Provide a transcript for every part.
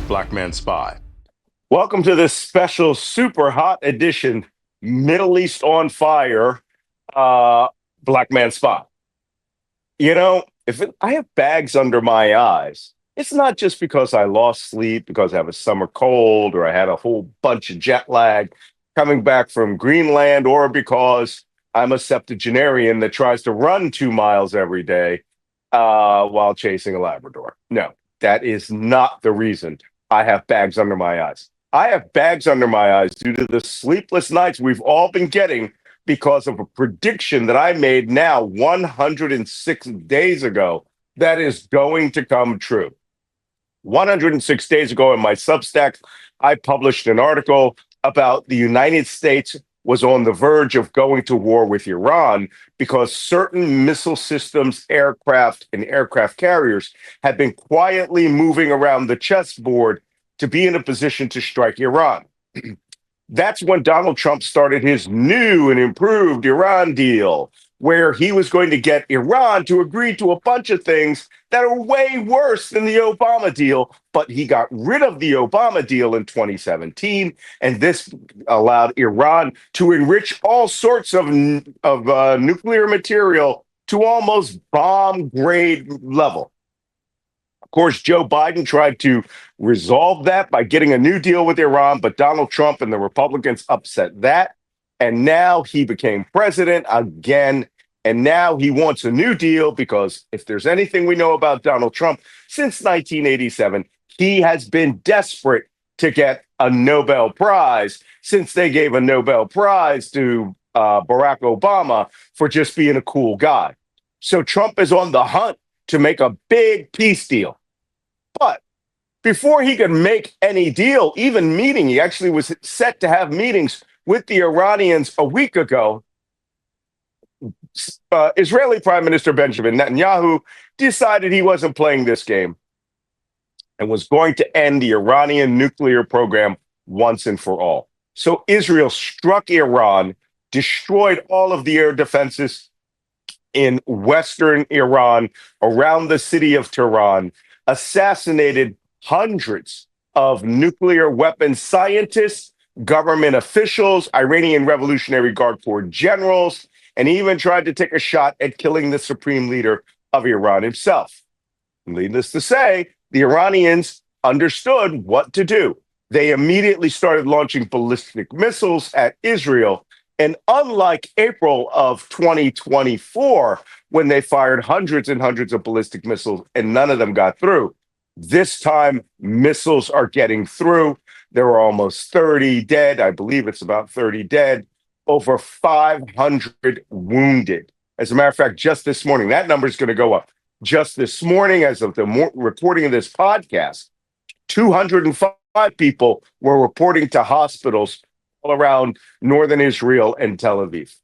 Black Man Spy. Welcome to this special super hot edition, Middle East on Fire, Black Man Spy. You know, I have bags under my eyes, it's not just because I lost sleep, because I have a summer cold, or I had a whole bunch of jet lag coming back from Greenland, or because I'm a septuagenarian that tries to run 2 miles every day while chasing a Labrador. No, that is not the reason I have bags under my eyes. I have bags under my eyes due to the sleepless nights we've all been getting because of a prediction that I made now 106 days ago that is going to come true. 106 days ago in my Substack, I published an article about the United States was on the verge of going to war with Iran because certain missile systems, aircraft, and aircraft carriers had been quietly moving around the chessboard to be in a position to strike Iran. That's when Donald Trump started his new and improved Iran deal, where he was going to get Iran to agree to a bunch of things that are way worse than the Obama deal. But he got rid of the Obama deal in 2017, and this allowed Iran to enrich all sorts of nuclear material to almost bomb grade level. Of course, Joe Biden tried to resolve that by getting a new deal with Iran, but Donald Trump and the Republicans upset that. And now he became president again. And now he wants a new deal because if there's anything we know about Donald Trump since 1987, he has been desperate to get a Nobel Prize since they gave a Nobel Prize to Barack Obama for just being a cool guy. So Trump is on the hunt to make a big peace deal. But before he could make any deal, even meeting, he actually was set to have meetings with the Iranians a week ago. Israeli Prime Minister Benjamin Netanyahu decided he wasn't playing this game and was going to end the Iranian nuclear program once and for all. So Israel struck Iran, destroyed all of the air defenses in western Iran, around the city of Tehran, assassinated hundreds of nuclear weapons scientists, government officials, Iranian Revolutionary Guard Corps generals, and even tried to take a shot at killing the supreme leader of Iran himself. Needless to say, the Iranians understood what to do. They immediately started launching ballistic missiles at Israel. And unlike April of 2024, when they fired hundreds and hundreds of ballistic missiles and none of them got through, this time missiles are getting through. There are almost 30 dead. I believe it's about 30 dead, over 500 wounded. As a matter of fact, just this morning, that number is going to go up. Just this morning, as of the recording of this podcast, 205 people were reporting to hospitals all around northern Israel and Tel Aviv.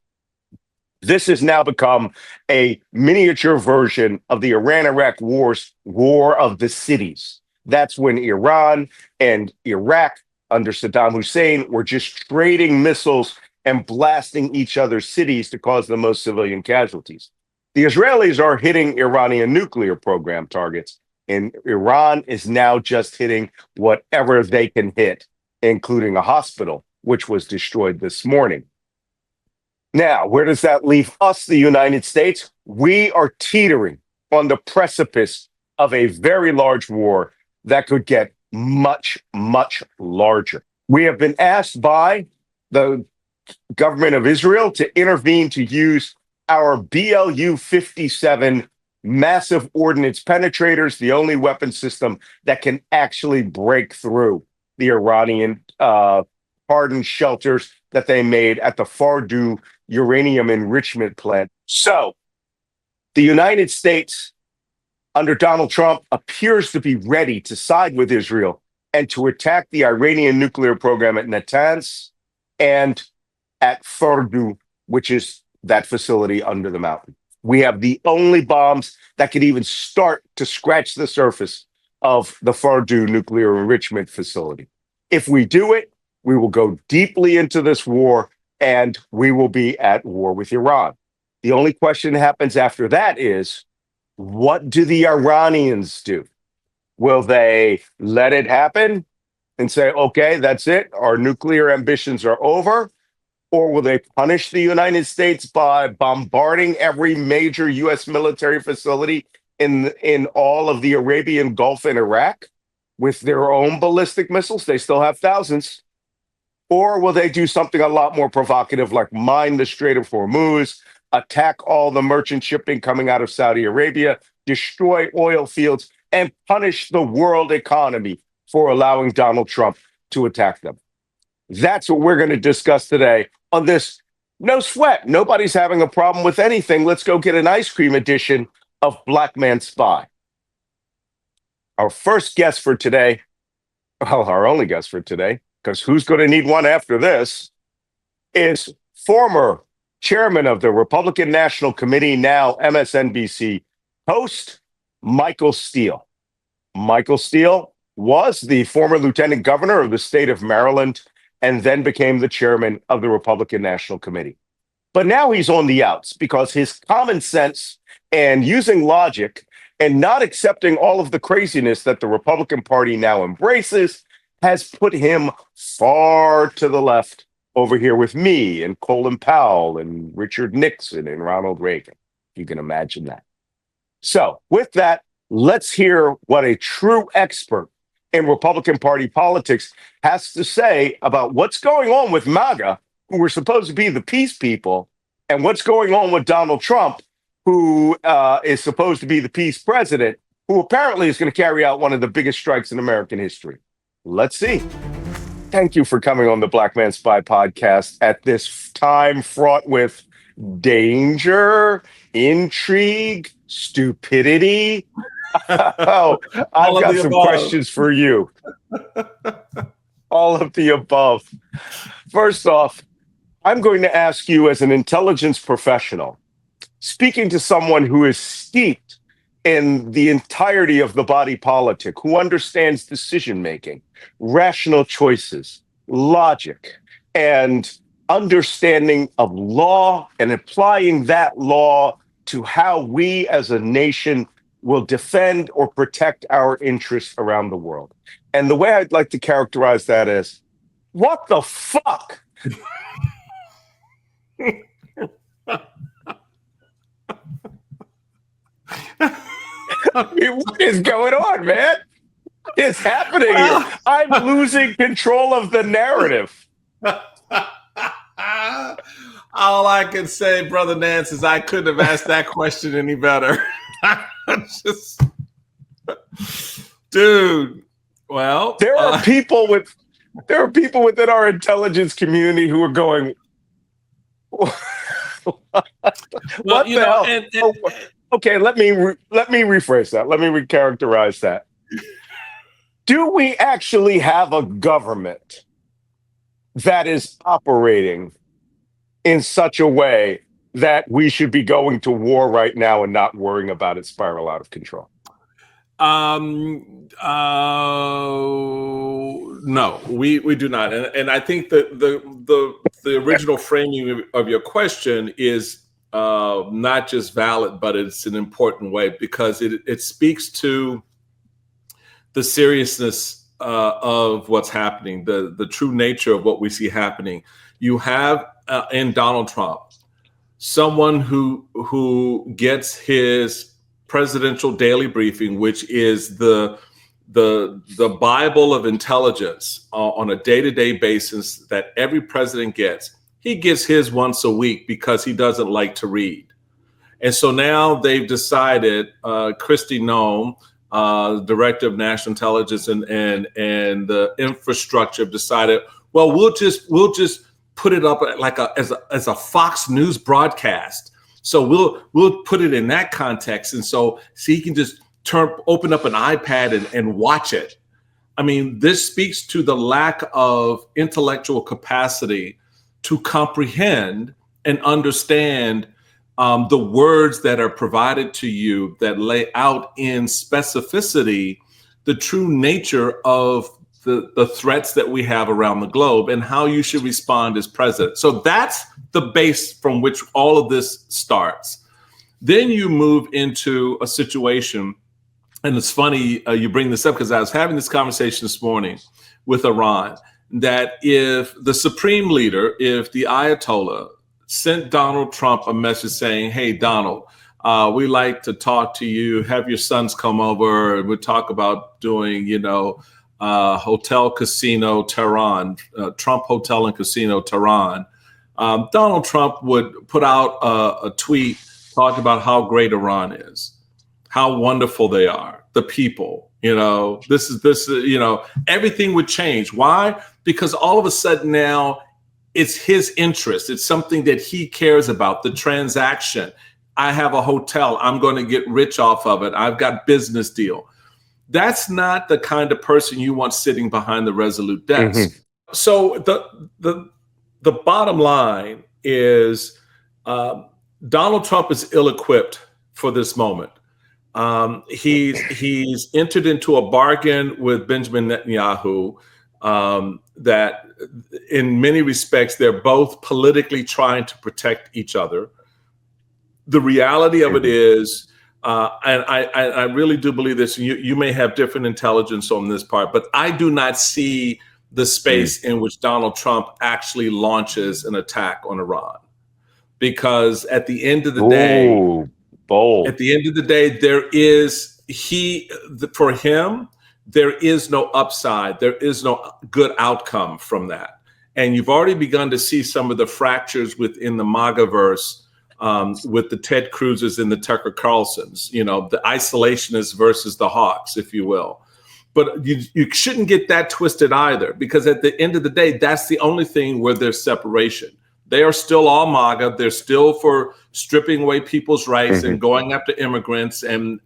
This has now become a miniature version of the Iran-Iraq war's war of the cities. That's when Iran and Iraq under Saddam Hussein were just trading missiles and blasting each other's cities to cause the most civilian casualties. The Israelis are hitting Iranian nuclear program targets, and Iran is now just hitting whatever they can hit, including a hospital, which was destroyed this morning. Now, where does that leave us, the United States? We are teetering on the precipice of a very large war that could get much, much larger. We have been asked by the government of Israel to intervene to use our BLU-57 massive ordnance penetrators, the only weapon system that can actually break through the Iranian hardened shelters that they made at the Fordow uranium enrichment plant. So the United States, under Donald Trump, appears to be ready to side with Israel and to attack the Iranian nuclear program at Nance and at Fordow, which is that facility under the mountain. We have the only bombs that could even start to scratch the surface of the Fordow nuclear enrichment facility. If we do it, we will go deeply into this war and we will be at war with Iran. The only question that happens after that is, what do the Iranians do? Will they let it happen and say, okay, that's it, our nuclear ambitions are over? Or will they punish the United States by bombarding every major U.S. military facility in all of the Arabian Gulf and Iraq with their own ballistic missiles? They still have thousands. Or will they do something a lot more provocative, like mine the Strait of Hormuz, attack all the merchant shipping coming out of Saudi Arabia, destroy oil fields, and punish the world economy for allowing Donald Trump to attack them? That's what we're going to discuss today on this No Sweat. Nobody's having a problem with anything. Let's go get an ice cream edition of Black Man Spy. Our first guest for today, well, our only guest for today, because who's going to need one after this, is former chairman of the Republican National Committee, now MSNBC host, Michael Steele. Michael Steele was the former lieutenant governor of the state of Maryland and then became the chairman of the Republican National Committee. But now he's on the outs because his common sense and using logic and not accepting all of the craziness that the Republican Party now embraces has put him far to the left over here with me and Colin Powell and Richard Nixon and Ronald Reagan. You can imagine that. So with that, let's hear what a true expert in Republican Party politics has to say about what's going on with MAGA, who were supposed to be the peace people, and what's going on with Donald Trump, who is supposed to be the peace president, who apparently is going to carry out one of the biggest strikes in American history. Let's see. Thank you for coming on the Black Man Spy podcast at this time fraught with danger, intrigue, stupidity. Oh, I've got some questions for you. All of the above. First off, I'm going to ask you, as an intelligence professional, speaking to someone who is steeped in the entirety of the body politic, who understands decision-making, rational choices, logic, and understanding of law, and applying that law to how we as a nation will defend or protect our interests around the world. And the way I'd like to characterize that is, what the fuck? I mean, what is going on, man? What is happening here? I'm losing control of the narrative. All I can say, Brother Nance, is I couldn't have asked that question any better. Just, dude. Well, there are people within our intelligence community who are going, what well, the hell? Okay, let me rephrase that. Let me recharacterize that. Do we actually have a government that is operating in such a way that we should be going to war right now and not worrying about it spiral out of control? No, we do not. And I think that the original framing of your question is not just valid, but it's an important way, because it speaks to the seriousness of what's happening, the true nature of what we see happening. You have in Donald Trump someone who gets his presidential daily briefing, which is the Bible of intelligence on a day-to-day basis that every president gets. He gets his once a week because he doesn't like to read. And so now they've decided, Kristi Noem, Director of National Intelligence and the infrastructure, have decided, well, we'll just put it up like as a Fox News broadcast. So we'll put it in that context, and so he can just open up an iPad and watch it. I mean, this speaks to the lack of intellectual capacity to comprehend and understand the words that are provided to you that lay out in specificity the true nature of the threats that we have around the globe and how you should respond as president. So that's the base from which all of this starts. Then you move into a situation and it's funny you bring this up because I was having this conversation this morning with Iran, that if the supreme leader, if the Ayatollah sent Donald Trump a message saying, hey, Donald, we like to talk to you, have your sons come over, and we'll talk about doing, Hotel Casino Tehran, Trump Hotel and Casino Tehran. Donald Trump would put out a tweet talking about how great Iran is, how wonderful they are, the people, everything would change. Why? Because all of a sudden now it's his interest. It's something that he cares about, the transaction. I have a hotel. I'm going to get rich off of it. I've got business deal. That's not the kind of person you want sitting behind the Resolute desk. Mm-hmm. So the bottom line is Donald Trump is ill-equipped for this moment. He's entered into a bargain with Benjamin Netanyahu that in many respects, they're both politically trying to protect each other. The reality of it is, and I really do believe this, and you may have different intelligence on this part, but I do not see the space in which Donald Trump actually launches an attack on Iran. Because at the end of the day, for him, there is no upside. There is no good outcome from that. And you've already begun to see some of the fractures within the MAGA-verse with the Ted Cruzes and the Tucker Carlsons, the isolationists versus the hawks, if you will. But you shouldn't get that twisted either, because at the end of the day, that's the only thing where there's separation. They are still all MAGA. They're still for stripping away people's rights and going after immigrants and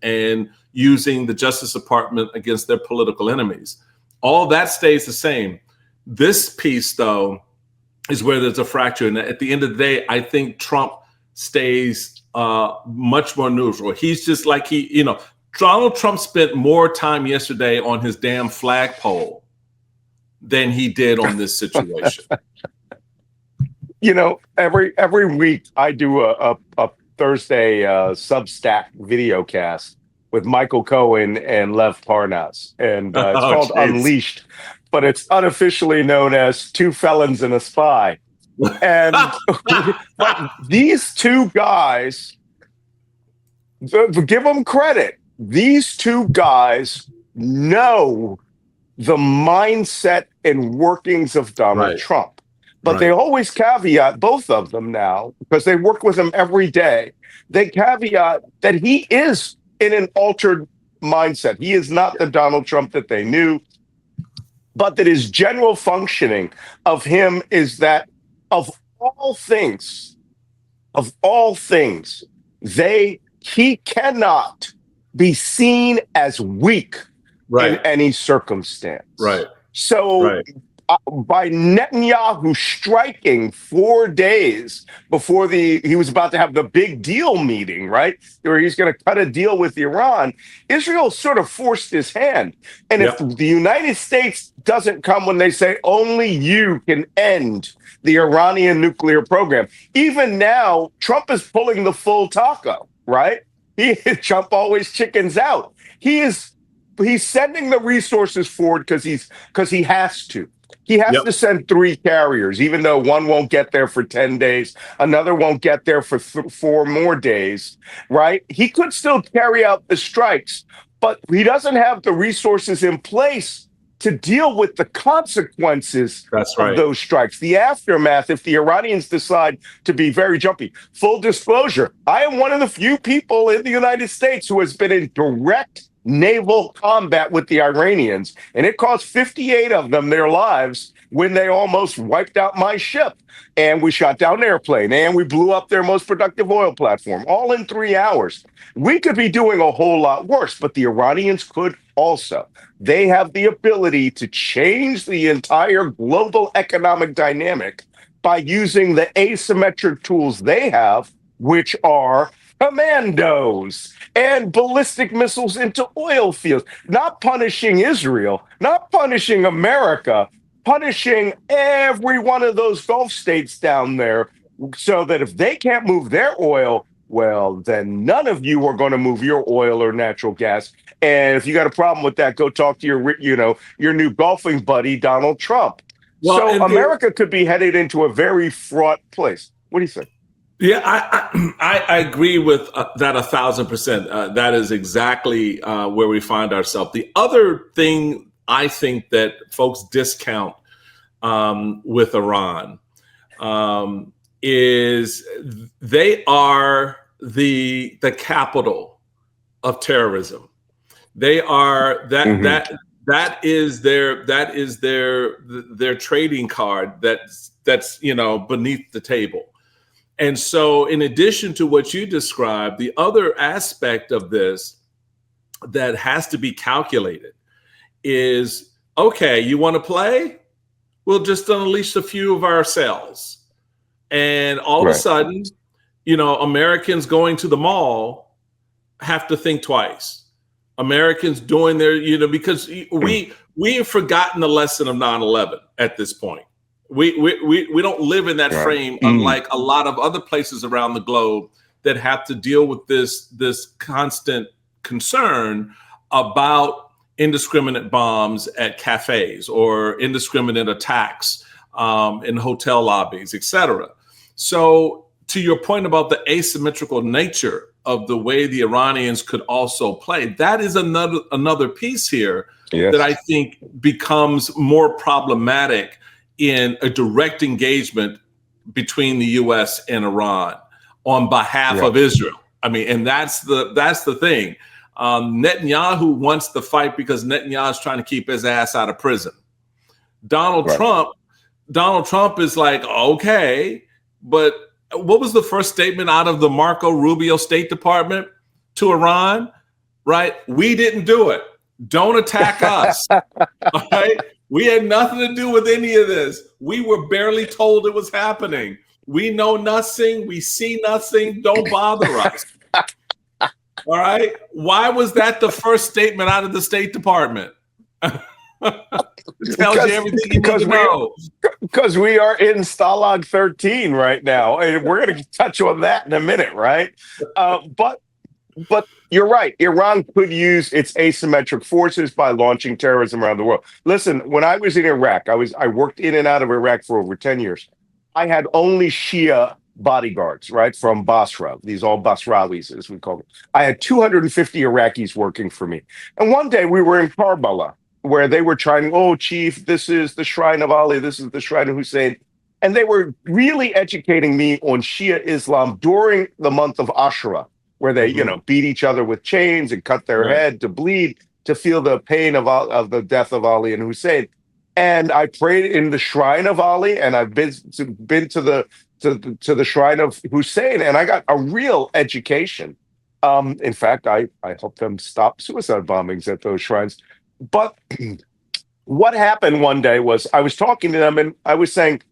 using the Justice Department against their political enemies. All that stays the same. This piece, though, is where there's a fracture. And at the end of the day, I think Trump stays much more neutral. He's just like Donald Trump spent more time yesterday on his damn flagpole than he did on this situation. Every week I do a Thursday Substack video cast with Michael Cohen and Lev Parnas, and it's called Unleashed, but it's unofficially known as Two Felons and a Spy. And but these two guys, give them credit. These two guys know the mindset and workings of Donald Trump. But they always caveat, both of them now, because they work with him every day, they caveat that he is in an altered mindset. He is not the Donald Trump that they knew, but that his general functioning of him is that of all things, he cannot be seen as weak in any circumstance. So by Netanyahu striking 4 days before he was about to have the big deal meeting, where he's going to cut a deal with Iran, Israel sort of forced his hand. And if the United States doesn't come when they say only you can end the Iranian nuclear program, even now, Trump is pulling the full taco, Trump always chickens out. He's sending the resources forward because he has to. He has to send 3 carriers, even though one won't get there for 10 days. Another won't get there for 4 more days, He could still carry out the strikes, but he doesn't have the resources in place to deal with the consequences of those strikes, the aftermath, if the Iranians decide to be very jumpy. Full disclosure, I am one of the few people in the United States who has been in direct naval combat with the Iranians, and it cost 58 of them their lives when they almost wiped out my ship, and we shot down an airplane, and we blew up their most productive oil platform, all in 3 hours. We could be doing a whole lot worse, but the Iranians could also. They have the ability to change the entire global economic dynamic by using the asymmetric tools they have, which are commandos and ballistic missiles into oil fields, not punishing Israel, not punishing America, punishing every one of those Gulf states down there, so that if they can't move their oil, well, then none of you are going to move your oil or natural gas. And if you got a problem with that, go talk to your new golfing buddy, Donald Trump. Well, So America could be headed into a very fraught place. What do you think? Yeah, I agree with that 1,000%. That is exactly where we find ourselves. The other thing I think that folks discount with Iran is they are the capital of terrorism. They are that is their trading card that's beneath the table. And so in addition to what you described, the other aspect of this that has to be calculated is, okay, you want to play? We'll just unleash a few of ourselves. And all of a sudden, Americans going to the mall have to think twice. Americans doing their, because we have forgotten the lesson of 9/11 at this point. We don't live in that frame, unlike a lot of other places around the globe that have to deal with this constant concern about indiscriminate bombs at cafes or indiscriminate attacks in hotel lobbies, etc. So to your point about the asymmetrical nature of the way the Iranians could also play, that is another piece here that I think becomes more problematic in a direct engagement between the U.S. and Iran on behalf of Israel. I mean, and that's the thing. Netanyahu wants the fight because Netanyahu is trying to keep his ass out of prison. Donald Trump is like, okay, but what was the first statement out of the Marco Rubio State Department to Iran? Right? We didn't do it. Don't attack us. All right? We had nothing to do with any of this. We were barely told it was happening. We know nothing. We see nothing. Don't bother us. All right? Why was that the first statement out of the State Department? It tells you everything you need to know. Because we are in Stalag 13 right now. And we're going to touch on that in a minute, right? But you're right. Iran could use its asymmetric forces by launching terrorism around the world. Listen, when I was in Iraq, I worked in and out of Iraq for over 10 years. I had only Shia bodyguards, right, from Basra. These all Basrawis, as we call them. I had 250 Iraqis working for me. And one day we were in Karbala, where they were trying, oh, chief, this is the shrine of Ali, this is the shrine of Hussein. And they were really educating me on Shia Islam during the month of Ashura, where they, beat each other with chains and cut their head to bleed, to feel the pain of the death of Ali and Hussein. And I prayed in the shrine of Ali, and I've been to the shrine of Hussein, and I got a real education. In fact, I helped them stop suicide bombings at those shrines. But what happened one day was I was talking to them, and I was saying,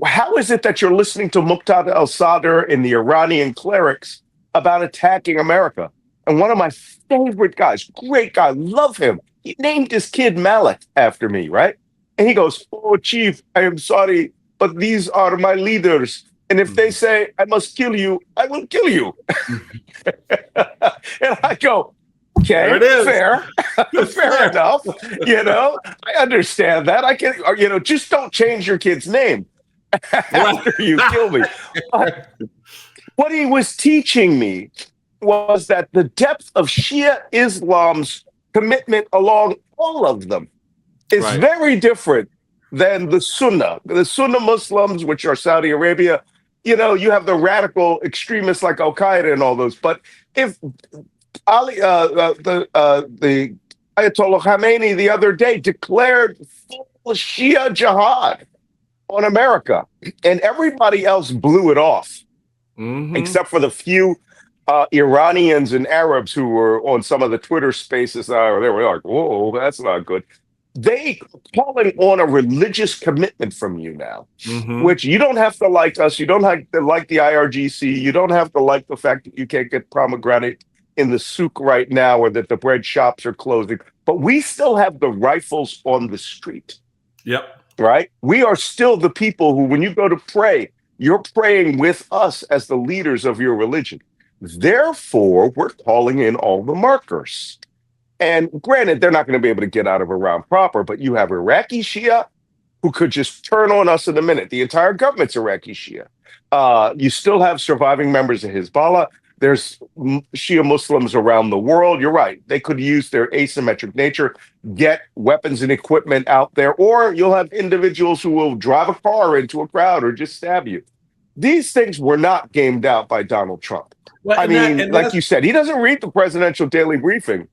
how is it that you're listening to Muqtada al-Sadr and the Iranian clerics about attacking America? And one of my favorite guys, great guy, love him. He named his kid Malik after me, right? And he goes, oh, chief, I am sorry, but these are my leaders. And if they say, I must kill you, I will kill you. And I go, okay, fair, fair enough. I understand that. I can, just don't change your kid's name after you kill me. But what he was teaching me was that the depth of Shia Islam's commitment along all of them is very different than the Sunnah. The Sunnah Muslims, which are Saudi Arabia, you have the radical extremists like Al Qaeda and all those. But if Ali, the Ayatollah Khamenei the other day declared full Shia jihad on America, and everybody else blew it off, except for the few Iranians and Arabs who were on some of the Twitter spaces. They were like, whoa, that's not good. They calling on a religious commitment from you now, which you don't have to like us. You don't have to like the IRGC. You don't have to like the fact that you can't get pomegranate in the souk right now, or that the bread shops are closing. But we still have the rifles on the street. Yep. Right? We are still the people who, when you go to pray, You're praying with us as the leaders of your religion. Therefore, we're calling in all the markers. And granted, they're not going to be able to get out of Iran proper, but you have Iraqi Shia who could just turn on us in a minute. The entire government's Iraqi Shia. You still have surviving members of Hezbollah. There's Shia Muslims around the world. You're right. They could use their asymmetric nature, get weapons and equipment out there, or you'll have individuals who will drive a car into a crowd or just stab you. These things were not gamed out by Donald Trump. Well, I mean, like you said, he doesn't read the presidential daily briefing.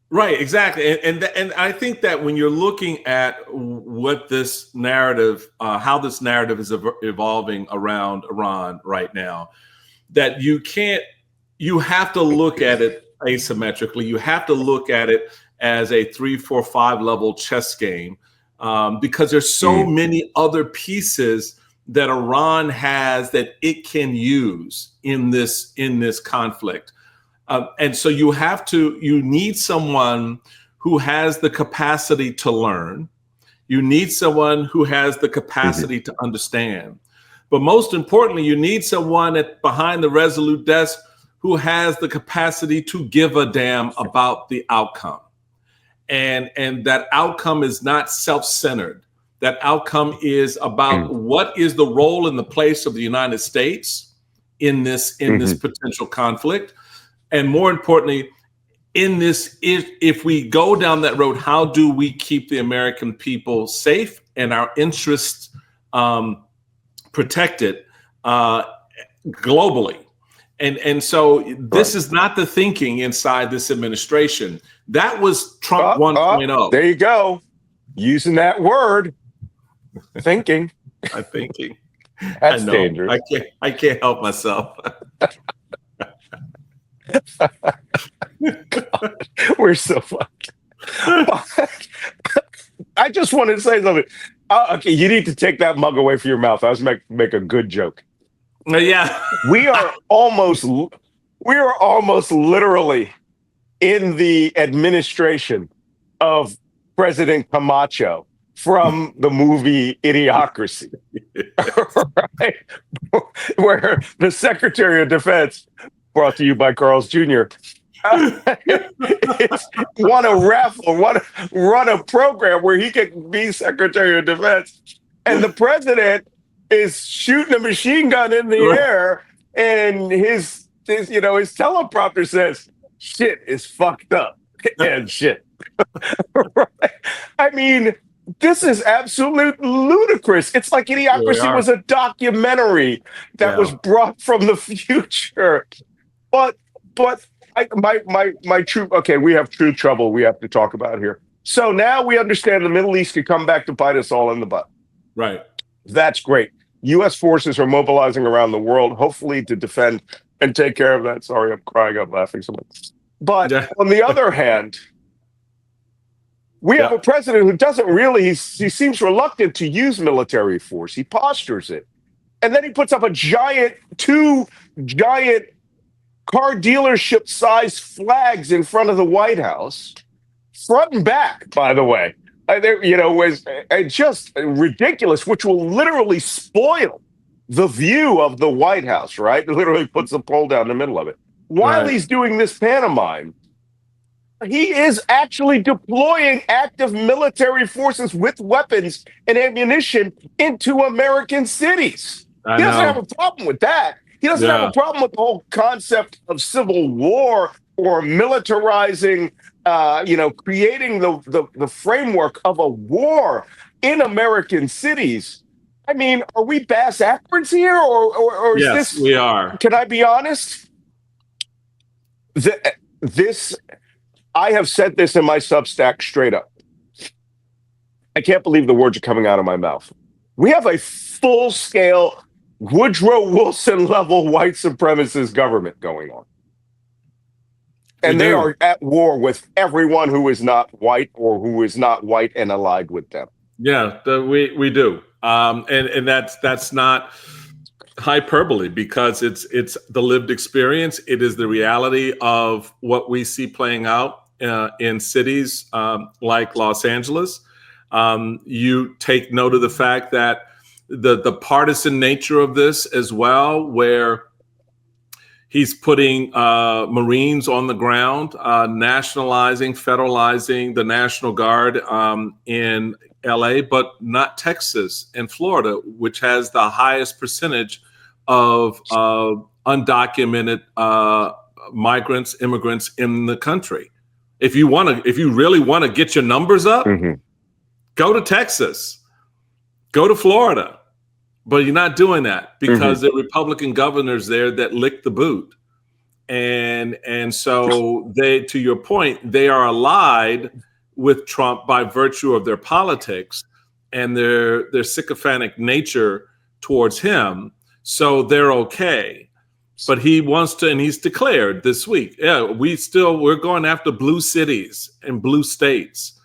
Right, exactly. And I think that when you're looking at what this narrative, how this narrative is evolving around Iran right now, that you have to look at it asymmetrically. You have to look at it as a 3, 4, 5 level chess game, because there's so many other pieces that Iran has that it can use in this conflict. And so you need someone who has the capacity to learn. You need someone who has the capacity to understand. But most importantly, you need someone behind the resolute desk who has the capacity to give a damn about the outcome. And that outcome is not self-centered. That outcome is about what is the role and the place of the United States in this potential conflict. And more importantly, in this, if we go down that road, how do we keep the American people safe and our interests protected globally? And so this is not the thinking inside this administration. That was Trump 1.0. There you go. Using that word, thinking. I'm thinking. That's dangerous. I can't help myself. God, we're so fucked. I just wanted to say something. Okay, you need to take that mug away from your mouth. I was make a good joke. Yeah, we are almost literally in the administration of President Camacho from the movie Idiocracy, right? Where the Secretary of Defense, brought to you by Carl's Jr., want to run a program where he can be Secretary of Defense, and the president is shooting a machine gun in the air, and his teleprompter says, "Shit is fucked up," and shit. Right? I mean, this is absolutely ludicrous. It's like Idiocracy was a documentary that was brought from the future. But my true, okay, we have true trouble we have to talk about here. So now we understand the Middle East could come back to bite us all in the butt. Right. That's great. U.S. forces are mobilizing around the world, hopefully to defend and take care of that. Sorry, I'm crying. I'm laughing so much. But on the other hand, we have a president who doesn't really, he seems reluctant to use military force. He postures it. And then he puts up two giant car dealership sized flags in front of the White House, front and back, by the way. Was just ridiculous, which will literally spoil the view of the White House, right? It literally puts the pole down the middle of it. While he's doing this pantomime, he is actually deploying active military forces with weapons and ammunition into American cities. He doesn't have a problem with that. He doesn't have a problem with the whole concept of civil war or militarizing, creating the framework of a war in American cities. I mean, are we bass backwards here, or is this? We are. Can I be honest? I have said this in my Substack straight up. I can't believe the words are coming out of my mouth. We have a full-scale Woodrow Wilson level white supremacist government going on. And they are at war with everyone who is not white or who is not white and allied with them. Yeah, we do. And that's not hyperbole, because it's the lived experience. It is the reality of what we see playing out in cities like Los Angeles. You take note of the fact that the partisan nature of this as well, where he's putting Marines on the ground, nationalizing, federalizing the National Guard in LA, but not Texas and Florida, which has the highest percentage of undocumented migrants, immigrants in the country. If you really want to get your numbers up, go to Texas, go to Florida. But you're not doing that because there are Republican governors there that lick the boot. And so they, to your point, they are allied with Trump by virtue of their politics and their sycophantic nature towards him. So they're okay. But he wants to, and he's declared this week, yeah, we're going after blue cities and blue states.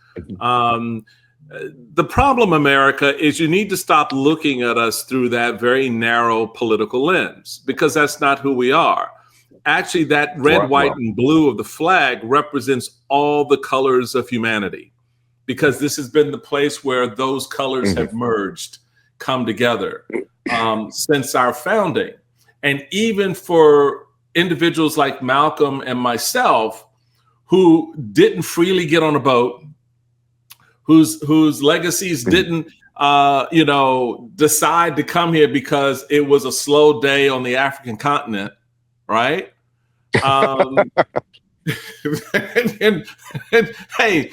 The problem, America, is you need to stop looking at us through that very narrow political lens, because that's not who we are. Actually, that red, white, and blue of the flag represents all the colors of humanity, because this has been the place where those colors have merged, come together since our founding. And even for individuals like Malcolm and myself, who didn't freely get on a boat, whose legacies didn't, decide to come here because it was a slow day on the African continent, right? And hey,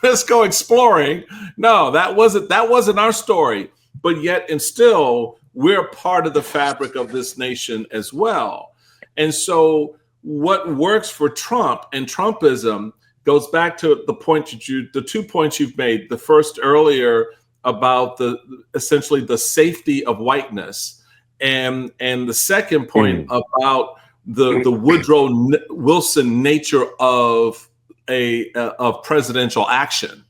let's go exploring. No, that wasn't our story. But yet, and still, we're part of the fabric of this nation as well. And so, what works for Trump and Trumpism goes back to the 2 points you've made. The first earlier about essentially the safety of whiteness, and the second point about the Woodrow Wilson nature of presidential action.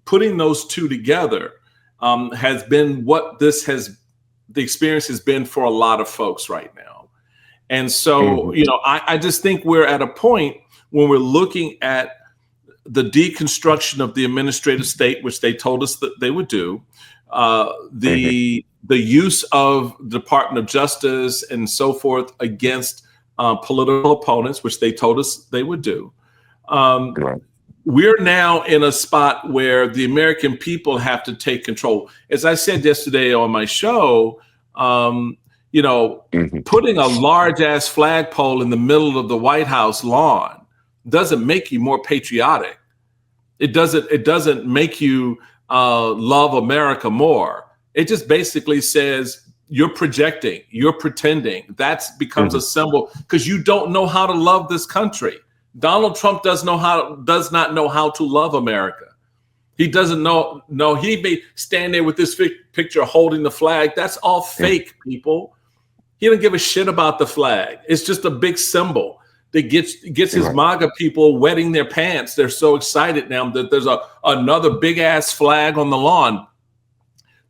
Putting those two together has been what the experience has been for a lot of folks right now. And so, I just think we're at a point when we're looking at the deconstruction of the administrative state, which they told us that they would do, the use of the Department of Justice and so forth against political opponents, which they told us they would do. We're now in a spot where the American people have to take control. As I said yesterday on my show, putting a large ass flagpole in the middle of the White House lawn doesn't make you more patriotic. It doesn't make you love America more. It just basically says you're projecting, you're pretending. That becomes a symbol, because you don't know how to love this country. Donald Trump does not know how to love America. He doesn't know. No, he may stand there with this picture holding the flag. That's all fake, people. He doesn't give a shit about the flag. It's just a big symbol that gets his MAGA people wetting their pants. They're so excited now that there's another big ass flag on the lawn.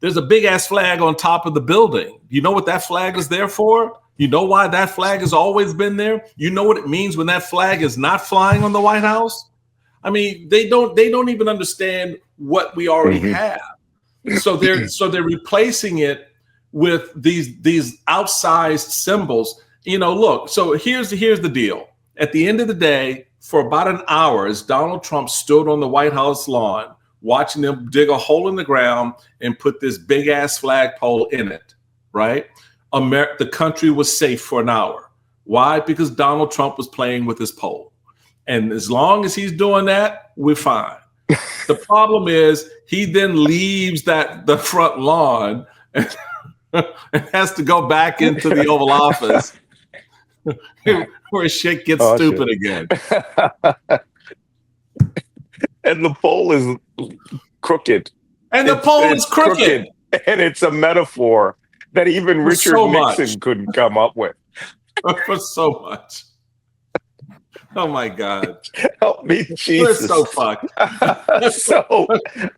There's a big ass flag on top of the building. You know what that flag is there for? You know why that flag has always been there? You know what it means when that flag is not flying on the White House? I mean, they don't even understand what we already have. So they're replacing it with these outsized symbols. Look, so here's the deal. At the end of the day, for about an hour, as Donald Trump stood on the White House lawn, watching them dig a hole in the ground and put this big ass flagpole in it, right? The country was safe for an hour. Why? Because Donald Trump was playing with his pole. And as long as he's doing that, we're fine. The problem is he then leaves the front lawn and has to go back into the Oval Office where shit gets stupid again. And the pole is crooked. And the pole is crooked. And it's a metaphor that even Richard Nixon couldn't come up with. For so much. Oh my God. Help me, Jesus. We're so fucked.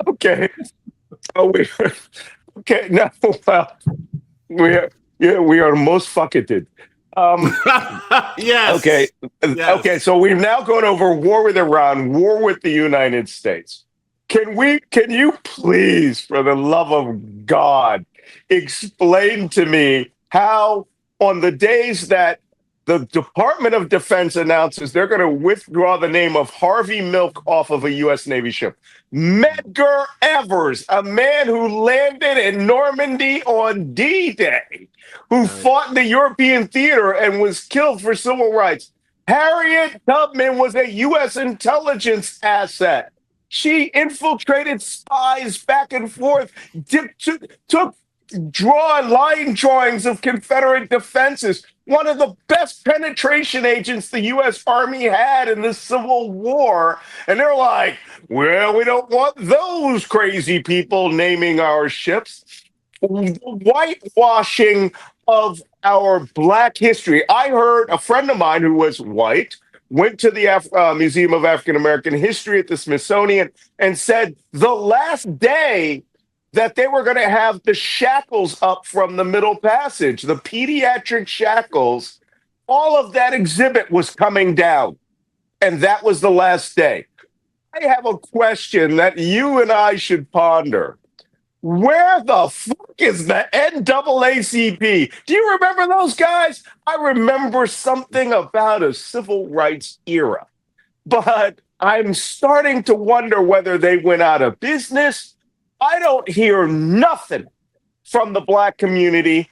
Okay. Okay, now, well, we are most fucking. Yes. Okay. Yes. Okay. So we've now gone over war with Iran, war with the United States. Can you please, for the love of God, explain to me how on the days that the Department of Defense announces they're going to withdraw the name of Harvey Milk off of a U.S. Navy ship, Medgar Evers, a man who landed in Normandy on D-Day, who fought in the European theater and was killed for civil rights. Harriet Tubman was a U.S. intelligence asset. She infiltrated spies back and forth, took line drawings of Confederate defenses, one of the best penetration agents the U.S. Army had in the Civil War. And they're like, well, we don't want those crazy people naming our ships. Whitewashing of our Black history. I heard a friend of mine who was white went to the Museum of African American History at the Smithsonian and said the last day that they were going to have the shackles up from the Middle Passage, the pediatric shackles, all of that exhibit was coming down. And that was the last day. I have a question that you and I should ponder. Where the fuck is the NAACP? Do you remember those guys? I remember something about a civil rights era, but I'm starting to wonder whether they went out of business. I don't hear nothing from the Black community.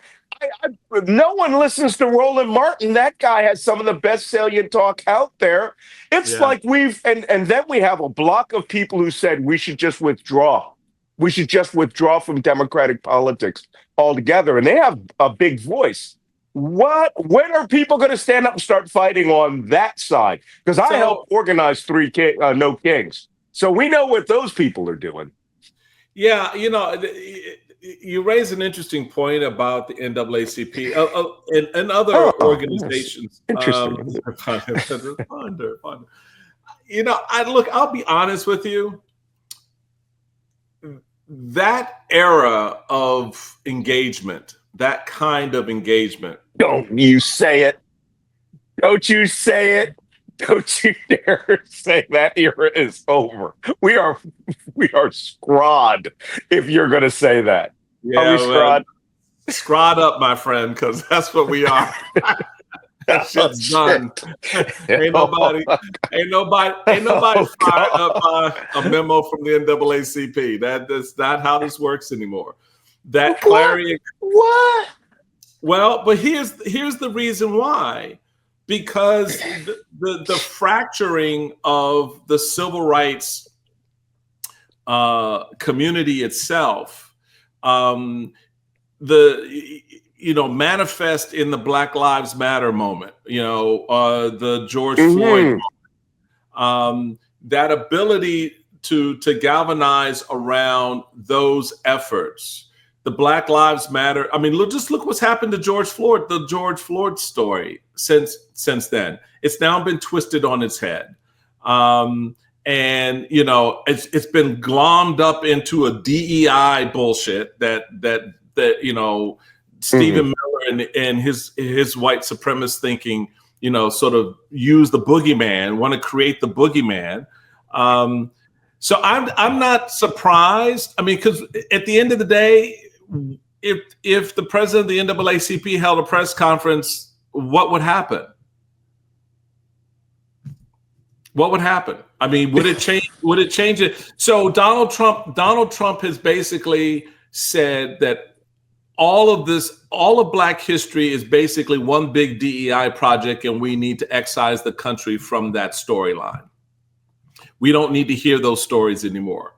No one listens to Roland Martin. That guy has some of the best salient talk out there. It's like and then we have a block of people who said we should just withdraw. We should just withdraw from democratic politics altogether. And they have a big voice. When are people going to stand up and start fighting on that side? Because I helped organize No Kings. So we know what those people are doing. Yeah, you raise an interesting point about the NAACP and other organizations. Yes. Interesting. Ponder. I'll be honest with you. That era of engagement, that kind of engagement. Don't you say it. Don't you say it. Don't you dare say that era is over. We are scrod if you're going to say that. Yeah, are we scrod? Scrod up, my friend, because that's what we are. That shit's done. Ain't nobody fired up by a memo from the NAACP. That's not how this works anymore. That clarity. What? Well, but here's the reason why. Because the fracturing of the civil rights community itself, manifest in the Black Lives Matter moment, the George Floyd moment, that ability to galvanize around those efforts. The Black Lives Matter. I mean, just look what's happened to George Floyd, the George Floyd story since then. It's now been twisted on its head. And, it's been glommed up into a DEI bullshit that Stephen Miller and his white supremacist thinking, sort of use the boogeyman, want to create the boogeyman. So I'm not surprised. I mean, because at the end of the day, if the president of the NAACP held a press conference, what would happen? What would happen? I mean, would it change? Would it change it? So Donald Trump has basically said that all of Black history is basically one big DEI project, and we need to excise the country from that storyline. We don't need to hear those stories anymore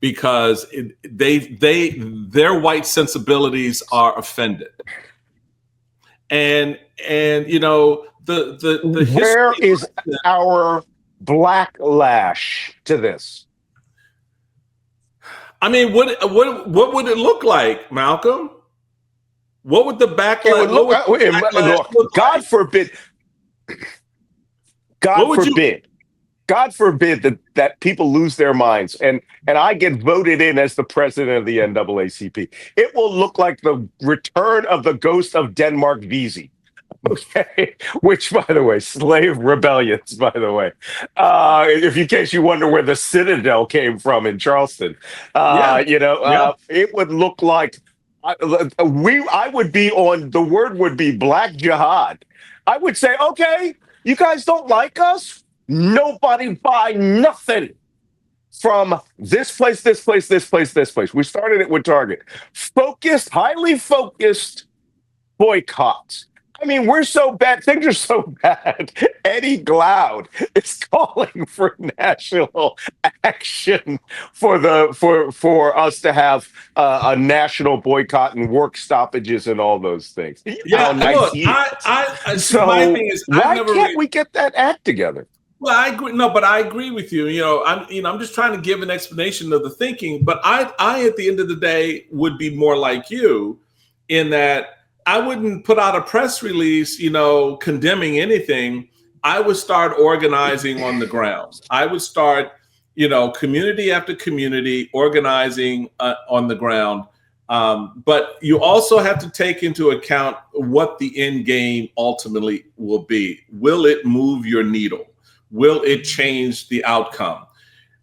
because their white sensibilities are offended. And the where is our Black lash to this? I mean, what would it look like, Malcolm? What would the backlash look? God forbid. God forbid that people lose their minds and I get voted in as the president of the NAACP. It will look like the return of the ghost of Denmark Vesey. Okay, which, by the way, slave rebellions, by the way, in case you wonder where the Citadel came from in Charleston, it would look like I would be on, the word would be black jihad. I would say, okay, you guys don't like us? Nobody buy nothing from this place, this place, this place, this place. We started it with Target. Focused, highly focused boycotts. I mean, we're so bad. Things are so bad. Eddie Glaude is calling for national action for us to have a national boycott and work stoppages and all those things. Yeah, How nice look, he is. so my thing is, why can't we get that act together? Well, I agree. No, but I agree with you. I'm just trying to give an explanation of the thinking. But I, at the end of the day, would be more like you in that I wouldn't put out a press release, condemning anything. I would start organizing on the ground. I would start, community after community organizing on the ground. But you also have to take into account what the end game ultimately will be. Will it move your needle? Will it change the outcome?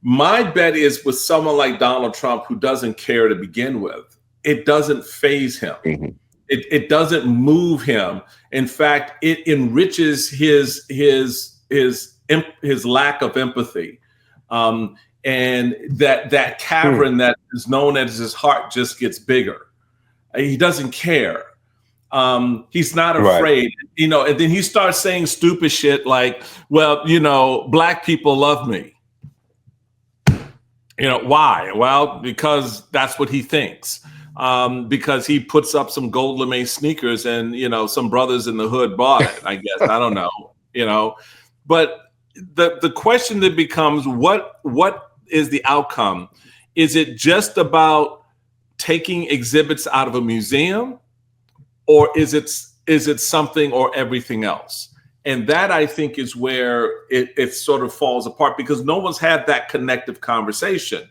My bet is with someone like Donald Trump, who doesn't care to begin with, it doesn't faze him. Mm-hmm. It doesn't move him. In fact, it enriches his lack of empathy, and that cavern that is known as his heart just gets bigger. He doesn't care. He's not afraid, and then he starts saying stupid shit like, well, black people love me. Why? Well, because that's what he thinks. Because he puts up some gold lame sneakers and, some brothers in the hood bought it, I guess. I don't know, but the question that becomes, what is the outcome? Is it just about taking exhibits out of a museum, or is it something or everything else? And that, I think, is where it sort of falls apart, because no one's had that connective conversation.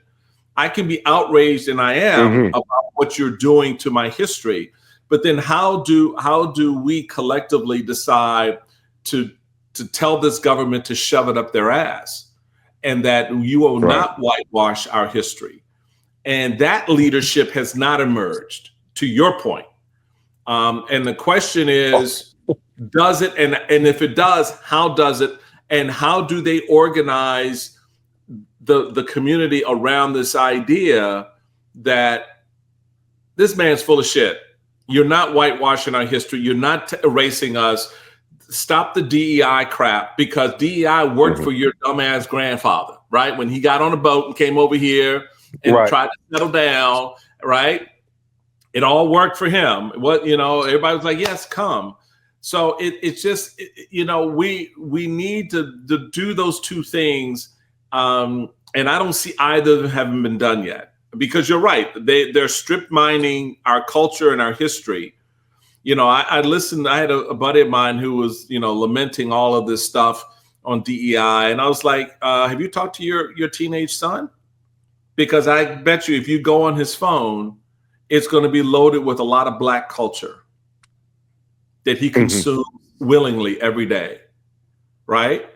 I can be outraged, and I am, about what you're doing to my history, but then how do we collectively decide to tell this government to shove it up their ass, and that you will not whitewash our history? And that leadership has not emerged, to your point. And the question is, does it? And if it does, how does it? And how do they organize the community around this idea that this man's full of shit? You're not whitewashing our history. You're not erasing us. Stop the DEI crap, because DEI worked for your dumbass grandfather, right? When he got on a boat and came over here and tried to settle down, right? It all worked for him. Everybody was like, yes, come. So it's just, we need to do those two things. And I don't see either of them having been done yet, because you're right. They're strip mining our culture and our history. I listened. I had a buddy of mine who was, lamenting all of this stuff on DEI. And I was like, have you talked to your teenage son? Because I bet you if you go on his phone, it's going to be loaded with a lot of Black culture that he consumes willingly every day. Right.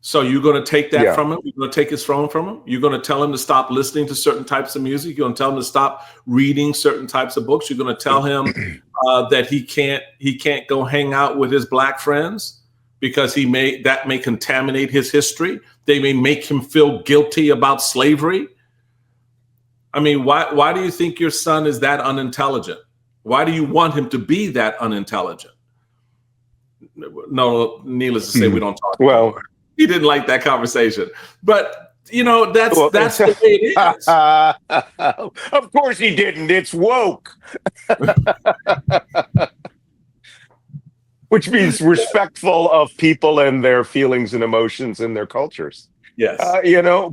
So you're going to take that from him. You're going to take his phone from him. You're going to tell him to stop listening to certain types of music. You're going to tell him to stop reading certain types of books. You're going to tell him that he can't go hang out with his Black friends, because that may contaminate his history. They may make him feel guilty about slavery. I mean, why do you think your son is that unintelligent? Why do you want him to be that unintelligent? No, needless to say, we don't talk. Well, he didn't like that conversation, but that's the way it is. Of course he didn't. It's woke, which means respectful of people and their feelings and emotions and their cultures. Yes.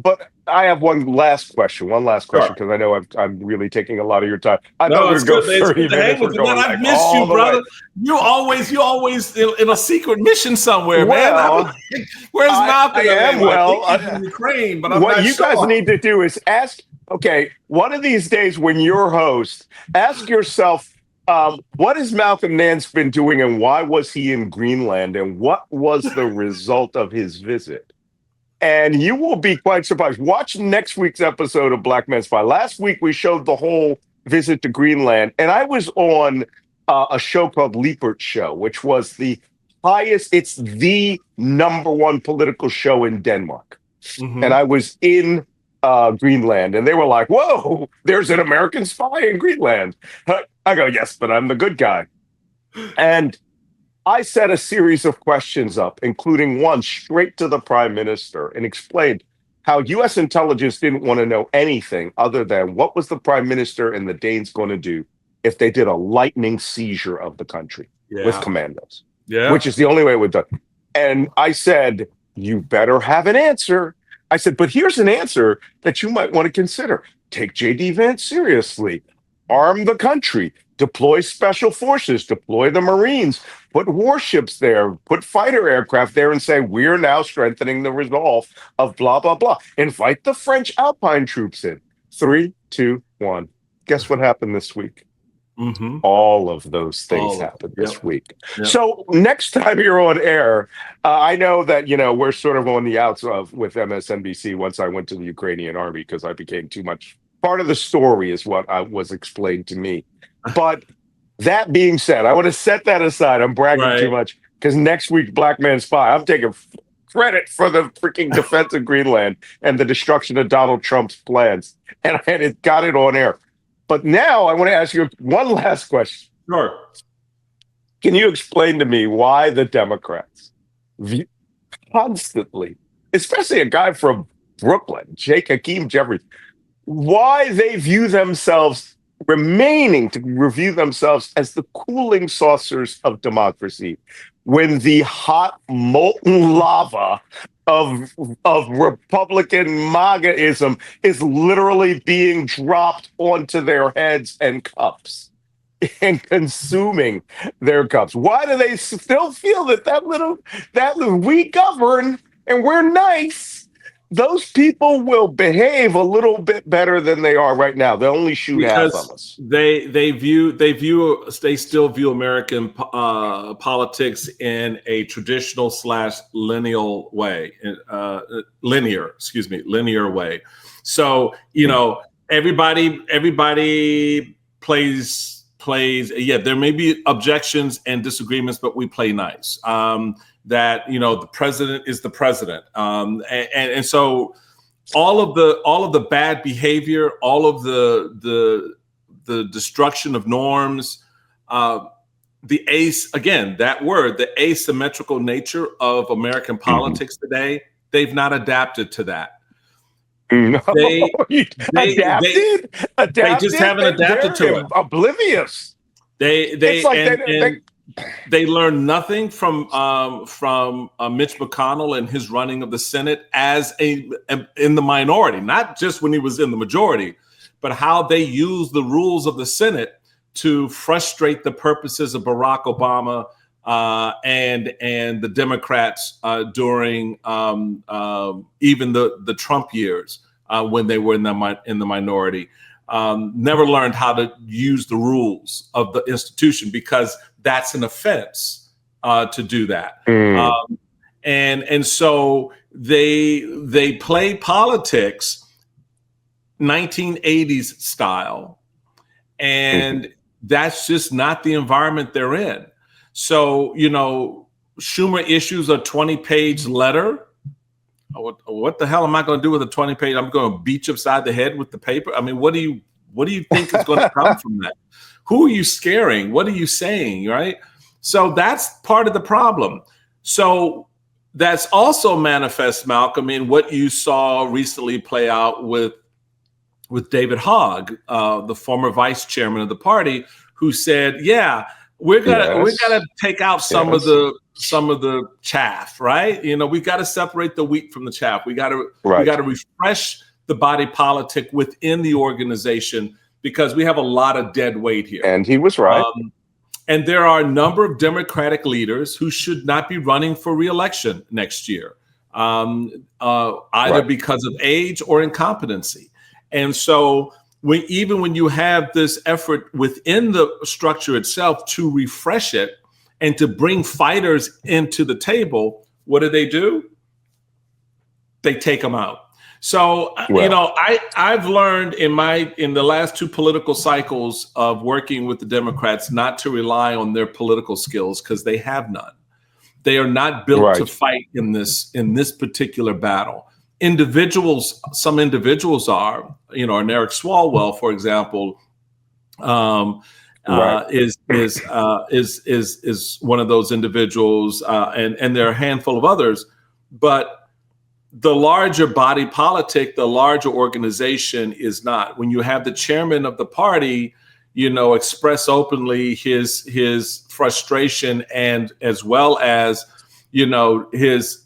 But I have one last question, because I know I'm really taking a lot of your time. I thought we were going 30 minutes. I've missed you, brother. You always in a secret mission somewhere, man. Where's Malcolm? I am in Ukraine, but I'm what not you guys need to do is ask. Okay, one of these days when you're host, ask yourself, what has Malcolm Nance been doing, and why was he in Greenland, and what was the result of his visit? And you will be quite surprised. Watch next week's episode of Black Men's Spy. Last week, we showed the whole visit to Greenland, and I was on a show called Liepert Show, which was it's the number one political show in Denmark. And I was in Greenland, and they were like, "Whoa, there's an American spy in Greenland." I go, "Yes, but I'm the good guy." And I set a series of questions up, including one straight to the prime minister, and explained how U.S. intelligence didn't want to know anything other than what was the prime minister and the Danes going to do if they did a lightning seizure of the country with commandos, which is the only way it would done. And I said, "You better have an answer." I said, "But here's an answer that you might want to consider. Take J.D. Vance seriously. Arm the country. Deploy special forces. Deploy the Marines. Put warships there. Put fighter aircraft there and say, we're now strengthening the resolve of blah, blah, blah. Invite the French Alpine troops in." 3, 2, 1. Guess what happened this week? All of those things happened this week. So next time you're on air, I know that, we're sort of on the outs of with MSNBC once I went to the Ukrainian army because I became too much part of the story is what was explained to me. But that being said, I want to set that aside. I'm bragging too much because next week, Black Man Spy, I'm taking credit for the freaking defense of Greenland and the destruction of Donald Trump's plans. And it got it on air. But now I want to ask you one last question. Sure. Can you explain to me why the Democrats constantly, especially a guy from Brooklyn, Jake Hakeem Jeffries, why they review themselves as the cooling saucers of democracy when the hot molten lava of Republican MAGAism is literally being dropped onto their heads and cups and consuming their cups? Why do they still feel that we govern and we're nice? Those people will behave a little bit better than they are right now. They'll only shoot half of us. They still view American politics in a traditional / linear way. Linear way. So everybody plays. Yeah, there may be objections and disagreements, but we play nice. That the president is the president, and so all of the bad behavior, all of the destruction of norms, the asymmetrical nature of American politics today, they've not adapted to that. No, they just haven't adapted to it. Oblivious. They learned nothing from Mitch McConnell and his running of the Senate in the minority, not just when he was in the majority, but how they used the rules of the Senate to frustrate the purposes of Barack Obama and the Democrats during even the Trump years when they were in the minority. Never learned how to use the rules of the institution because that's an offense to do that. And so they play politics 1980s style, and that's just not the environment they're in. So, Schumer issues a 20-page letter. What the hell am I going to do with a 20-page? I'm going to beat you upside the head with the paper. I mean, what do you think is going to come from that? Who are you scaring? What are you saying? Right. So that's part of the problem. So that's also manifest, Malcolm, in what you saw recently play out with David Hogg, the former vice chairman of the party, who said, "Yeah, we're gonna take out some of the chaff, right? We've got to separate the wheat from the chaff. We got to refresh the body politic within the organization because we have a lot of dead weight here." And he was right. And there are a number of Democratic leaders who should not be running for re-election next year, either because of age or incompetency. And so when you have this effort within the structure itself to refresh it and to bring fighters into the table, what do? They take them out. So, Well, I've learned in the last two political cycles of working with the Democrats not to rely on their political skills, because they have none. They are not built to right. fight in this particular battle. Some individuals are, and Eric Swalwell, for example, Right. is one of those individuals, and there are a handful of others, but the larger body politic, the larger organization is not. When you have the chairman of the party, express openly his frustration, and as well as, his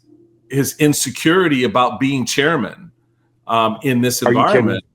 insecurity about being chairman in this Are you kidding? environment,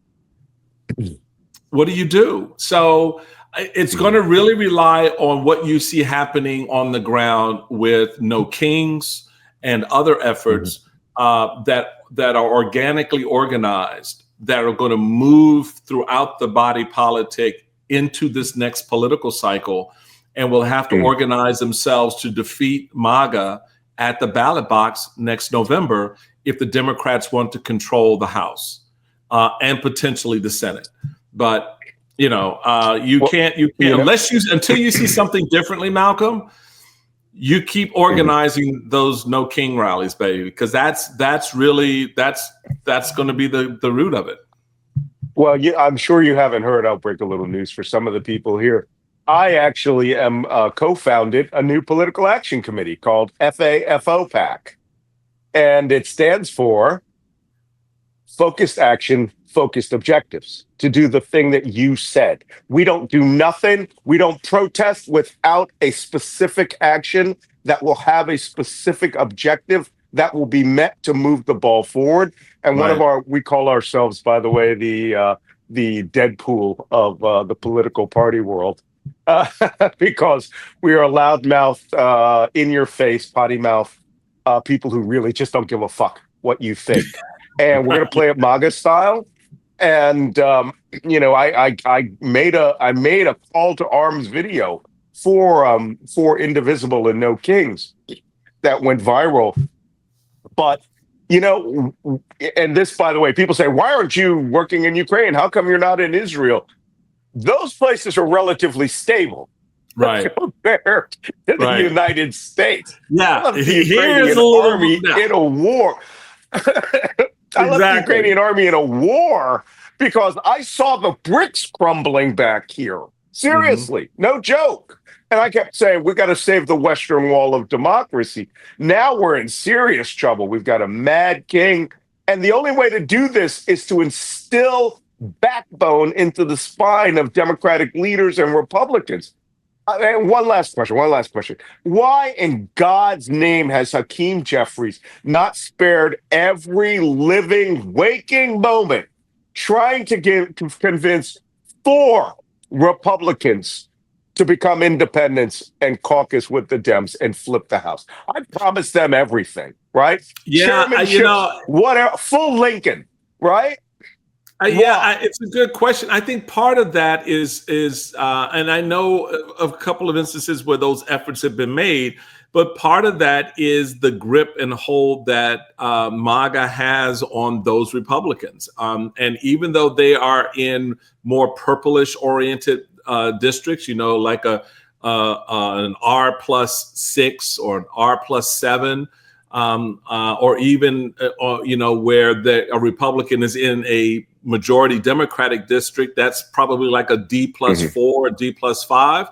what do you do? So it's going to really rely on what you see happening on the ground with No Kings and other efforts that are organically organized, that are going to move throughout the body politic into this next political cycle, and will have to organize themselves to defeat MAGA at the ballot box next November if the Democrats want to control the House and potentially the Senate. But you can't until you see something differently, Malcolm. You keep organizing those No King rallies, baby, because that's going to be the root of it. Well, I'm sure you haven't heard. I'll break a little news for some of the people here. I actually am co-founded a new political action committee called FAFOPAC, and it stands for Focused Action, Focused Objectives, to do the thing that you said. We don't do nothing. We don't protest without a specific action that will have a specific objective that will be met to move the ball forward. And we call ourselves, by the way, the Deadpool of the political party world, because we are loudmouth, in your face, potty mouth people who really just don't give a fuck what you think. And we're going to play it MAGA style. And I made a call to arms video for Indivisible and No Kings that went viral. But and this, by the way, people say, why aren't you working in Ukraine? How come you're not in Israel? Those places are relatively stable, right, compared to the United States. Yeah, I love the Ukrainian army in a war. I love the Ukrainian army in a war because I saw the bricks crumbling back here. Seriously, no joke. And I kept saying, we got to save the Western Wall of democracy. Now we're in serious trouble. We've got a mad king. And the only way to do this is to instill backbone into the spine of Democratic leaders and Republicans. And one last question. Why in God's name has Hakeem Jeffries not spared every living, waking moment trying to convince 4 Republicans to become independents and caucus with the Dems and flip the House? I promised them everything, right? Yeah, whatever, full Lincoln, right? It's a good question. I think part of that is, and I know of a couple of instances where those efforts have been made, but part of that is the grip and hold that MAGA has on those Republicans. And even though they are in more purplish-oriented districts, like an R+6 or an R+7, or even where a Republican is in a majority Democratic district, that's probably like a D+4 or D+5.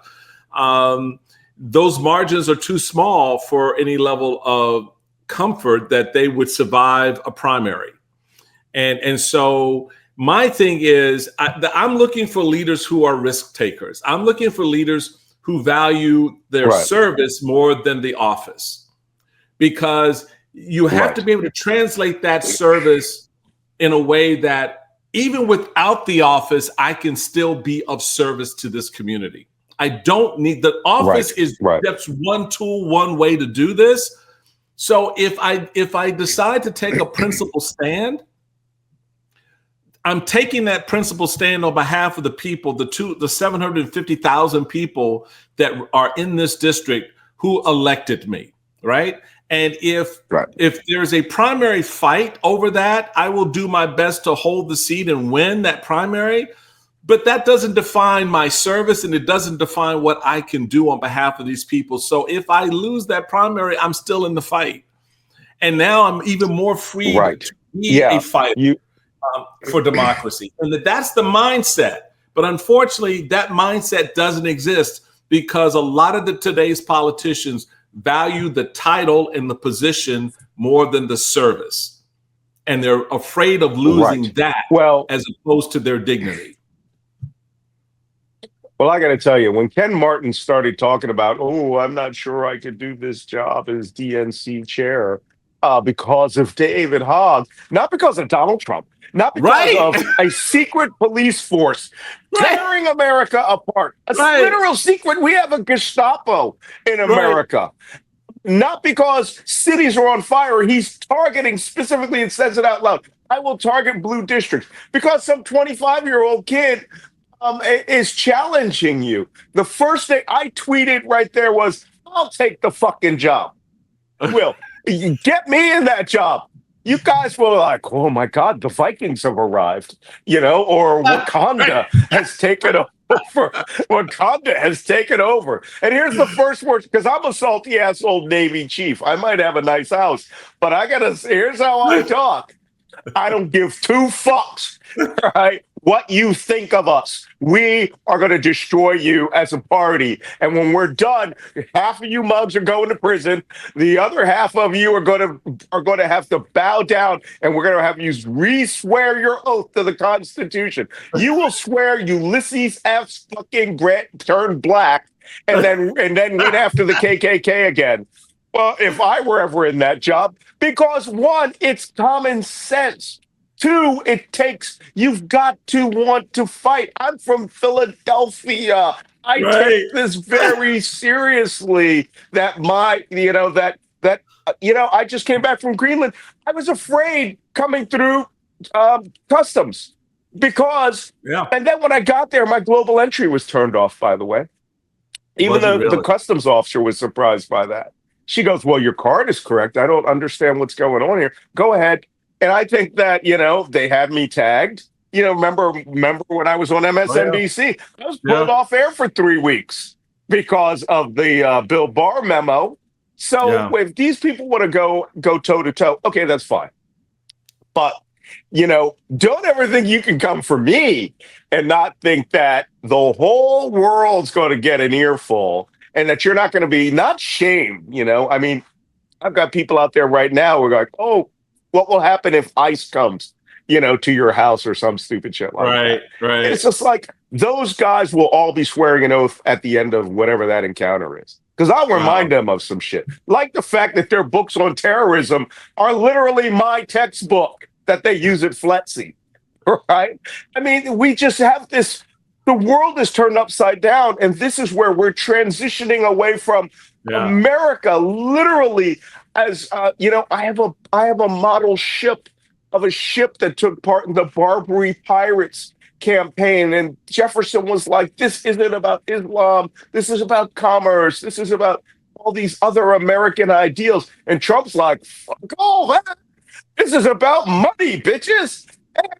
Those margins are too small for any level of comfort that they would survive a primary. And so my thing is, I'm looking for leaders who are risk takers. I'm looking for leaders who value their service more than the office, because you have to be able to translate that service in a way that even without the office, I can still be of service to this community. I don't need the office is just one tool, one way to do this. So if I decide to take a principled stand, I'm taking that principled stand on behalf of the people, the 750,000 people that are in this district who elected me, right? And if Right. there's a primary fight over that, I will do my best to hold the seat and win that primary. But that doesn't define my service, and it doesn't define what I can do on behalf of these people. So if I lose that primary, I'm still in the fight. And now I'm even more free to be a fighter for democracy. And that's the mindset. But unfortunately, that mindset doesn't exist because a lot of today's politicians value the title and the position more than the service. And they're afraid of losing that as opposed to their dignity. Well, I got to tell you, when Ken Martin started talking about, oh, I'm not sure I could do this job as DNC chair because of David Hogg, not because of Donald Trump, not because of a secret police force tearing America apart, a literal secret. We have a Gestapo in America. Not because cities are on fire. He's targeting specifically and says it out loud. I will target blue districts because some 25-year-old kid is challenging you. The first thing I tweeted right there was, I'll take the fucking job. Will, you get me in that job. You guys were like, oh my God, the Vikings have arrived, or Wakanda has taken over. Wakanda has taken over. And here's the first words, because I'm a salty ass old Navy chief. I might have a nice house, but here's how I talk. I don't give two fucks, right? What you think of us. We are going to destroy you as a party. And when we're done, half of you mugs are going to prison. The other half of you are going to have to bow down, and we're going to have you re-swear your oath to the Constitution. You will swear Ulysses F. fucking Grant turned black, and then went after the KKK again. Well, if I were ever in that job, because one, it's common sense. Two, you've got to want to fight. I'm from Philadelphia. I take this very seriously that I just came back from Greenland. I was afraid coming through customs because, and then when I got there, my global entry was turned off, by the way. Even the customs officer was surprised by that. She goes, well, your card is correct. I don't understand what's going on here. Go ahead. And I think that, they had me tagged. Remember when I was on MSNBC? I was pulled off air for 3 weeks because of the Bill Barr memo. So if these people want to go toe to toe, okay, that's fine. But, don't ever think you can come for me and not think that the whole world's going to get an earful and that you're not going to be, not shamed, I mean, I've got people out there right now who are like, oh, what will happen if ICE comes, to your house or some stupid shit like that? Right. And it's just like those guys will all be swearing an oath at the end of whatever that encounter is. Because I'll remind them of some shit. Like the fact that their books on terrorism are literally my textbook that they use at FLETC. Right? I mean, we just have this. The world is turned upside down, and this is where we're transitioning away from America. Literally, as I have a model ship of a ship that took part in the Barbary Pirates campaign, and Jefferson was like, "This isn't about Islam. This is about commerce. This is about all these other American ideals." And Trump's like, "Fuck all that. This is about money, bitches."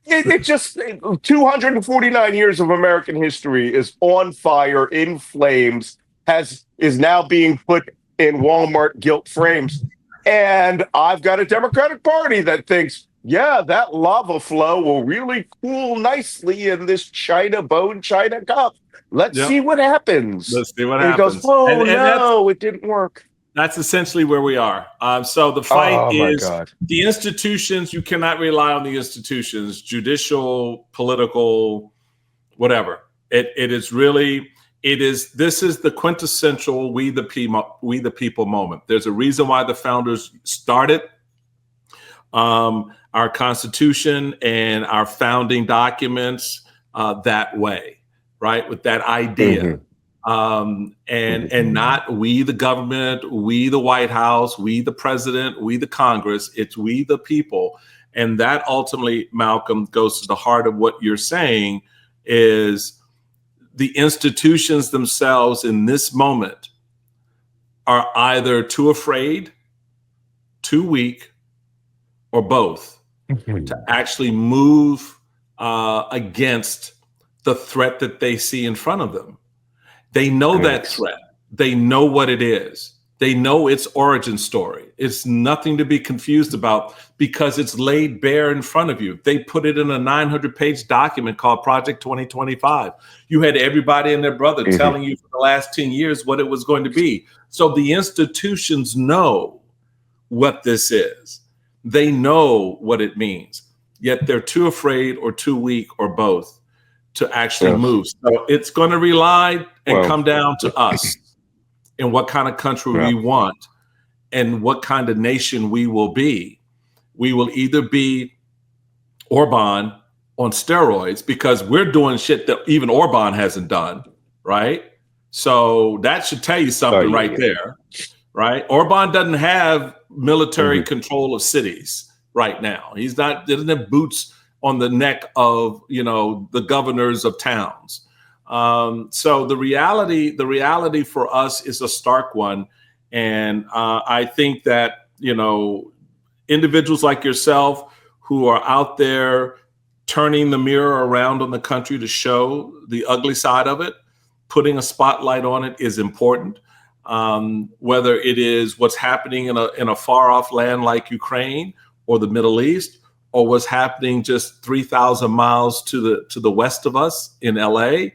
It just 249 years of American history is on fire, in flames, is now being put in Walmart gilt frames. And I've got a Democratic Party that thinks, that lava flow will really cool nicely in this China cup. Let's see what happens. Let's see what happens. He goes, oh, no, it didn't work. That's essentially where we are. So the fight is the institutions. You cannot rely on the institutions, judicial, political, whatever. This is the quintessential we the people moment. There's a reason why the founders started our Constitution and our founding documents that way, right? With that idea. Mm-hmm. And not we the government, we the White House, we the president, we the Congress. It's we the people. And that ultimately, Malcolm, goes to the heart of what you're saying is the institutions themselves in this moment are either too afraid too weak, or both to actually move against the threat that they see in front of them. They know that threat. They know what it is. They know its origin story. It's nothing to be confused about because it's laid bare in front of you. They put it in a 900-page document called Project 2025. You had everybody and their brother telling you for the last 10 years what it was going to be. So the institutions know what this is. They know what it means, yet they're too afraid or too weak or both to actually move. So it's going to rely and come down to us and what kind of country we want and what kind of nation we will be. We will either be Orban on steroids because we're doing shit that even Orban hasn't done, right? So that should tell you something there, right? Orban doesn't have military control of cities right now. He's not, doesn't have boots on the neck of, the governors of towns. So the reality for us is a stark one. And I think that, individuals like yourself who are out there turning the mirror around on the country to show the ugly side of it, putting a spotlight on it is important. Whether it is what's happening in a far off land like Ukraine or the Middle East, or what's happening just 3,000 miles to the west of us in LA,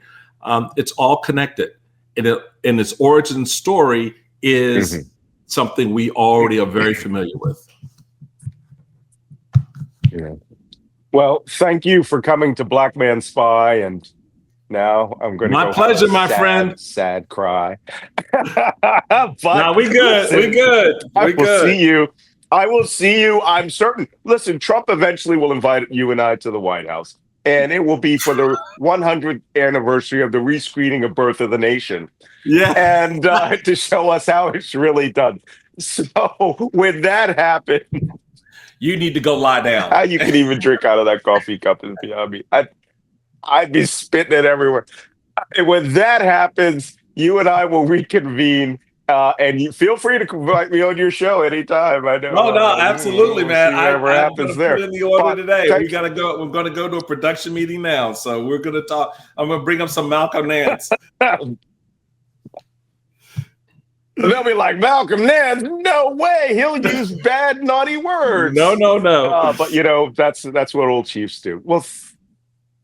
it's all connected. And its origin story is something we already are very familiar with. Yeah. Well, thank you for coming to Black Man Spy, and now I'm going to my pleasure, my friend. Sad cry. But no, we good. We good. I will see you. I'm certain. Listen, Trump eventually will invite you and I to the White House, and it will be for the 100th anniversary of the rescreening of Birth of the Nation. Yeah, and to show us how it's really done. So when that happens, you need to go lie down. How you can even drink out of that coffee cup is beyond me. I'd be spitting it everywhere. And when that happens, you and I will reconvene. And you feel free to invite me on your show anytime. I know. No, absolutely, man. Whatever happens there. Put in the order today. We gotta go. We're gonna go to a production meeting now, so we're gonna talk. I'm gonna bring up some Malcolm Nance. They'll be like, Malcolm Nance? No way. He'll use bad, naughty words. No. But that's what old chiefs do. Well,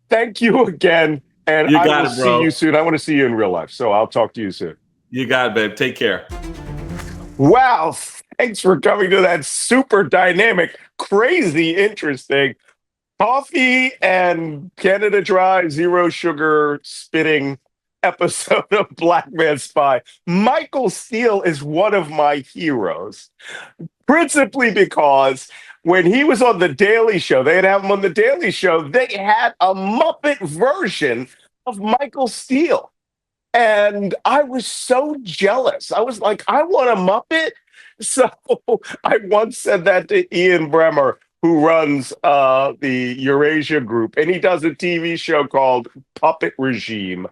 thank you again, and I will see you soon. I want to see you in real life, so I'll talk to you soon. You got it, babe. Take care. Wow. Thanks for coming to that super dynamic, crazy, interesting coffee and Canada Dry, zero sugar spitting episode of Black Man Spy. Michael Steele is one of my heroes, principally because when he was on The Daily Show, they'd have him on The Daily Show, they had a Muppet version of Michael Steele. And I was so jealous. I was like, I want a Muppet. So I once said that to Ian Bremmer, who runs the Eurasia Group, and he does a TV show called Puppet Regime,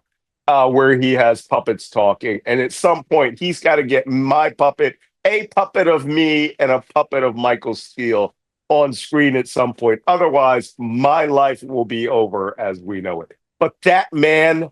where he has puppets talking. And at some point, he's got to get my puppet, a puppet of me, and a puppet of Michael Steele on screen at some point. Otherwise, my life will be over as we know it. But that man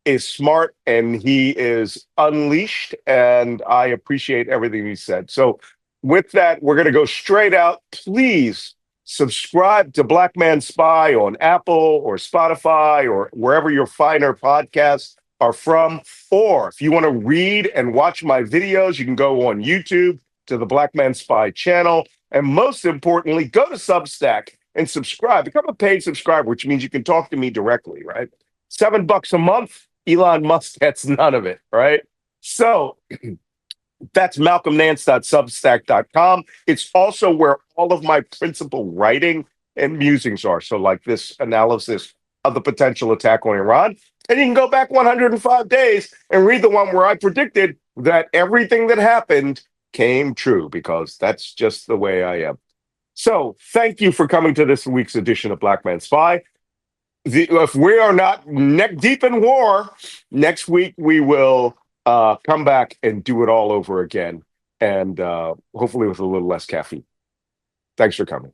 is smart and he is unleashed, and I appreciate everything he said. So with that, we're going to go straight out. Please subscribe to Black Man Spy on Apple or Spotify or wherever your finer podcasts are from. Or if you want to read and watch my videos, you can go on YouTube to the Black Man Spy channel. And most importantly, go to Substack and subscribe. Become a paid subscriber, which means you can talk to me directly, right? $7 a month. Elon Musk gets none of it, right? So that's malcolmnance.substack.com. It's also where all of my principal writing and musings are. So like this analysis of the potential attack on Iran. And you can go back 105 days and read the one where I predicted that everything that happened came true, because that's just the way I am. So thank you for coming to this week's edition of Black Man Spy. If we are not neck deep in war, next week we will come back and do it all over again. and hopefully with a little less caffeine. Thanks for coming.